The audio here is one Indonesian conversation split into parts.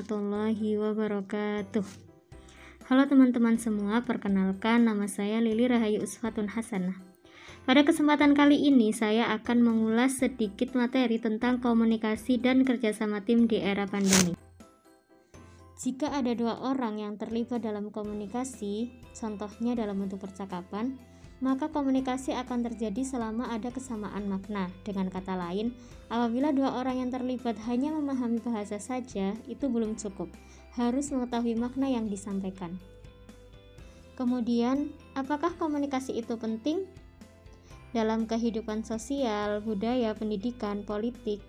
warahmatullahi wabarakatuh. Halo teman-teman semua, perkenalkan nama saya Lili Rahayu Usfatun Hasanah. Pada kesempatan kali ini saya akan mengulas sedikit materi tentang komunikasi dan kerjasama tim di era pandemi. Jika ada dua orang yang terlibat dalam komunikasi, contohnya dalam bentuk percakapan, maka komunikasi akan terjadi selama ada kesamaan makna. Dengan kata lain, apabila dua orang yang terlibat hanya memahami bahasa saja, itu belum cukup. Harus mengetahui makna yang disampaikan. Kemudian, apakah komunikasi itu penting? Dalam kehidupan sosial, budaya, pendidikan, politik,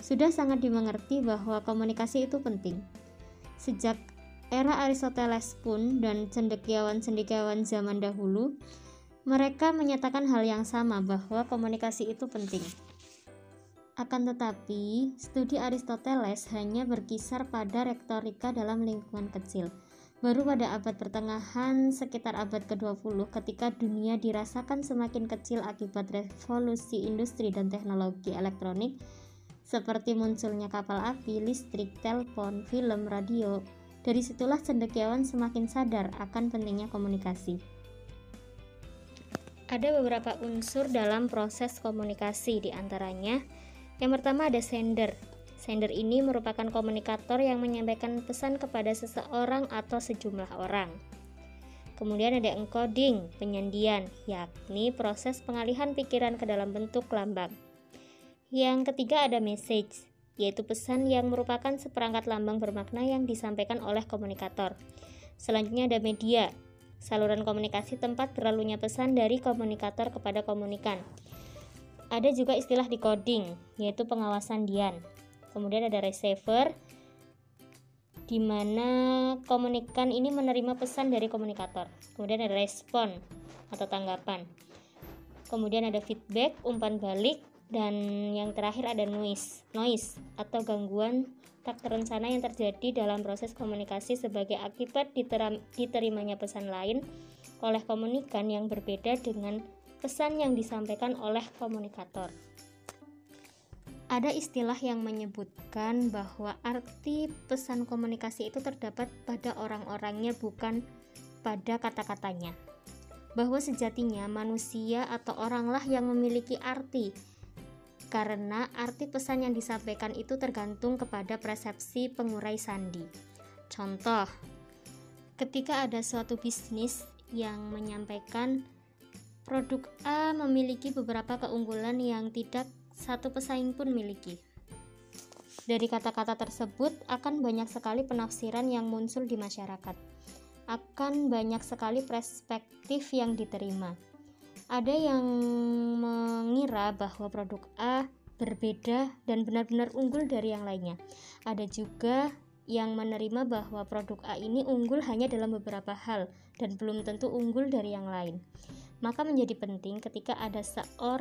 sudah sangat dimengerti bahwa komunikasi itu penting. Sejak era Aristoteles pun dan cendekiawan-cendekiawan zaman dahulu, mereka menyatakan hal yang sama bahwa komunikasi itu penting. Akan tetapi, studi Aristoteles hanya berkisar pada retorika dalam lingkungan kecil. Baru pada abad pertengahan sekitar abad ke-20 ketika dunia dirasakan semakin kecil akibat revolusi industri dan teknologi elektronik seperti munculnya kapal api, listrik, telepon, film, radio. Dari situlah cendekiawan semakin sadar akan pentingnya komunikasi. Ada beberapa unsur dalam proses komunikasi, diantaranya yang pertama ada sender. Sender ini merupakan komunikator yang menyampaikan pesan kepada seseorang atau sejumlah orang. Kemudian ada encoding, penyandian, yakni proses pengalihan pikiran ke dalam bentuk lambang. Yang ketiga ada message, yaitu pesan yang merupakan seperangkat lambang bermakna yang disampaikan oleh komunikator. Selanjutnya ada media, saluran komunikasi tempat berlalunya pesan dari komunikator kepada komunikan. Ada juga istilah decoding, yaitu pengawasan dian. Kemudian ada receiver, di mana komunikan ini menerima pesan dari komunikator. Kemudian ada respon atau tanggapan. Kemudian ada feedback, umpan balik, dan yang terakhir ada noise atau gangguan tak terencana yang terjadi dalam proses komunikasi sebagai akibat diterimanya pesan lain oleh komunikan yang berbeda dengan pesan yang disampaikan oleh komunikator. Ada istilah yang menyebutkan bahwa arti pesan komunikasi itu terdapat pada orang-orangnya, bukan pada kata-katanya. Bahwa sejatinya manusia atau oranglah yang memiliki arti, karena arti pesan yang disampaikan itu tergantung kepada persepsi pengurai sandi. Contoh, ketika ada suatu bisnis yang menyampaikan produk A memiliki beberapa keunggulan yang tidak satu pesaing pun miliki. Dari kata-kata tersebut akan banyak sekali penafsiran yang muncul di masyarakat. Akan banyak sekali perspektif yang diterima. Ada yang mengira bahwa produk A berbeda dan benar-benar unggul dari yang lainnya. Ada juga yang menerima bahwa produk A ini unggul hanya dalam beberapa hal dan belum tentu unggul dari yang lain. Maka menjadi penting ketika ada satu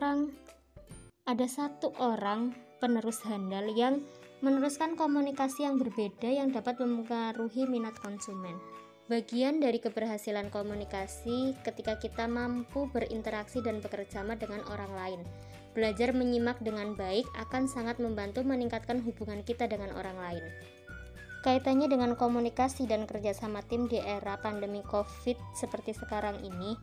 orang penerus handal yang meneruskan komunikasi yang berbeda yang dapat mempengaruhi minat konsumen. Bagian dari keberhasilan komunikasi ketika kita mampu berinteraksi dan bekerjasama dengan orang lain. Belajar menyimak dengan baik akan sangat membantu meningkatkan hubungan kita dengan orang lain. Kaitannya dengan komunikasi dan kerjasama tim di era pandemi COVID seperti sekarang ini,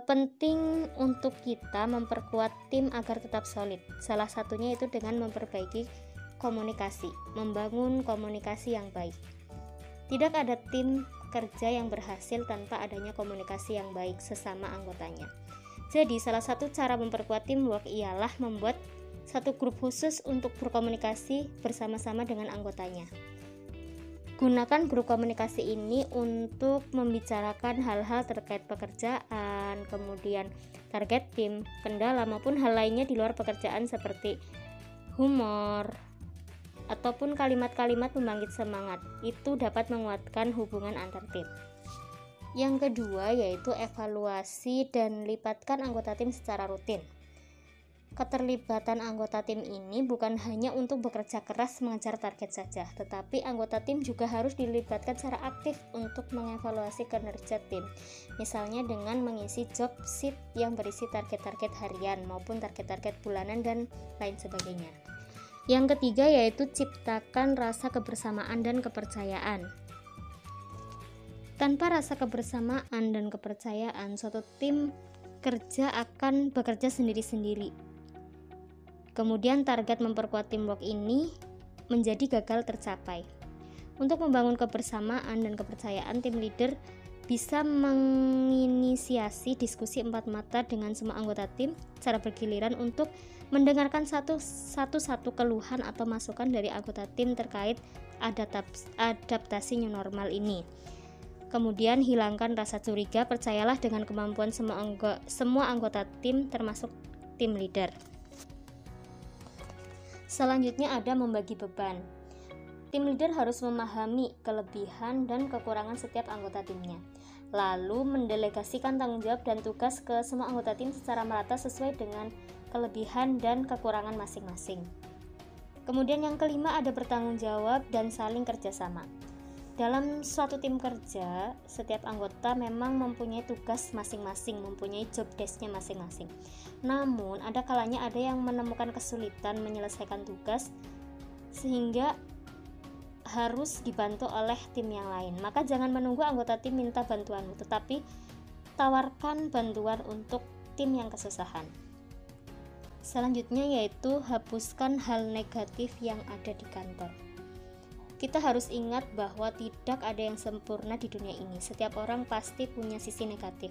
penting untuk kita memperkuat tim agar tetap solid. Salah satunya itu dengan memperbaiki komunikasi, membangun komunikasi yang baik. Tidak ada tim kerja yang berhasil tanpa adanya komunikasi yang baik sesama anggotanya. Jadi, salah satu cara memperkuat teamwork ialah membuat satu grup khusus untuk berkomunikasi bersama-sama dengan anggotanya. Gunakan grup komunikasi ini untuk membicarakan hal-hal terkait pekerjaan, kemudian target tim, kendala, maupun hal lainnya di luar pekerjaan seperti humor, ataupun kalimat-kalimat pembangkit semangat. Itu dapat menguatkan hubungan antar tim. Yang kedua yaitu evaluasi dan libatkan anggota tim secara rutin. Keterlibatan anggota tim ini bukan hanya untuk bekerja keras mengejar target saja, tetapi anggota tim juga harus dilibatkan secara aktif untuk mengevaluasi kinerja tim. Misalnya dengan mengisi job sheet yang berisi target-target harian maupun target-target bulanan dan lain sebagainya. Yang ketiga yaitu ciptakan rasa kebersamaan dan kepercayaan. Tanpa rasa kebersamaan dan kepercayaan, suatu tim kerja akan bekerja sendiri-sendiri. Kemudian target memperkuat teamwork ini menjadi gagal tercapai. Untuk membangun kebersamaan dan kepercayaan, tim leader bisa menginisiasi diskusi empat mata dengan semua anggota tim secara bergiliran untuk mendengarkan satu keluhan atau masukan dari anggota tim terkait adaptasi new normal ini. Kemudian hilangkan rasa curiga, percayalah dengan kemampuan semua anggota tim termasuk tim leader. Selanjutnya ada membagi beban. Tim leader harus memahami kelebihan dan kekurangan setiap anggota timnya, lalu mendelegasikan tanggung jawab dan tugas ke semua anggota tim secara merata sesuai dengan kelebihan dan kekurangan masing-masing. Kemudian yang kelima ada bertanggung jawab dan saling kerjasama. Dalam suatu tim kerja, setiap anggota memang mempunyai tugas masing-masing, mempunyai job desk-nya masing-masing. Namun, ada kalanya ada yang menemukan kesulitan menyelesaikan tugas sehingga harus dibantu oleh tim yang lain. Maka jangan menunggu anggota tim minta bantuanmu, tetapi tawarkan bantuan untuk tim yang kesusahan. Selanjutnya yaitu hapuskan hal negatif yang ada di kantor. Kita harus ingat bahwa tidak ada yang sempurna di dunia ini. Setiap orang pasti punya sisi negatif.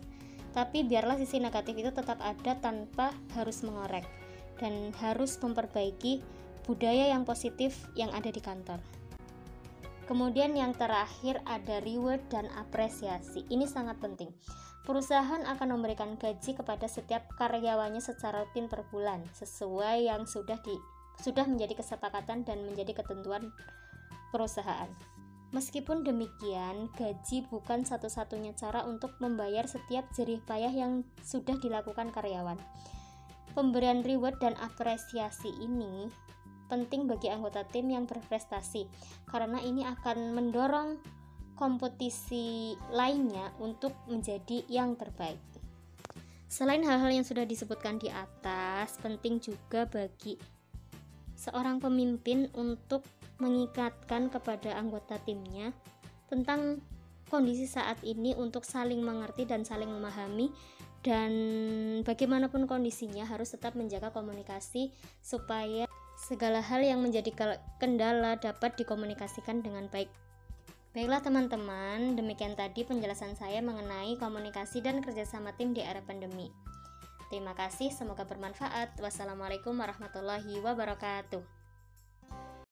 Tapi biarlah sisi negatif itu tetap ada tanpa harus mengorek, dan harus memperbaiki budaya yang positif yang ada di kantor. Kemudian yang terakhir ada reward dan apresiasi. Ini sangat penting. Perusahaan akan memberikan gaji kepada setiap karyawannya secara rutin per bulan sesuai yang sudah menjadi kesepakatan dan menjadi ketentuan perusahaan. Meskipun demikian, gaji bukan satu-satunya cara untuk membayar setiap jerih payah yang sudah dilakukan karyawan. Pemberian reward dan apresiasi ini penting bagi anggota tim yang berprestasi, karena ini akan mendorong kompetisi lainnya untuk menjadi yang terbaik. Selain hal-hal yang sudah disebutkan di atas, penting juga bagi seorang pemimpin untuk mengikatkan kepada anggota timnya tentang kondisi saat ini untuk saling mengerti dan saling memahami, dan bagaimanapun kondisinya harus tetap menjaga komunikasi supaya segala hal yang menjadi kendala dapat dikomunikasikan dengan baik. Baiklah teman-teman, demikian tadi penjelasan saya mengenai komunikasi dan kerjasama tim di era pandemi. Terima kasih, semoga bermanfaat. Wassalamualaikum warahmatullahi wabarakatuh.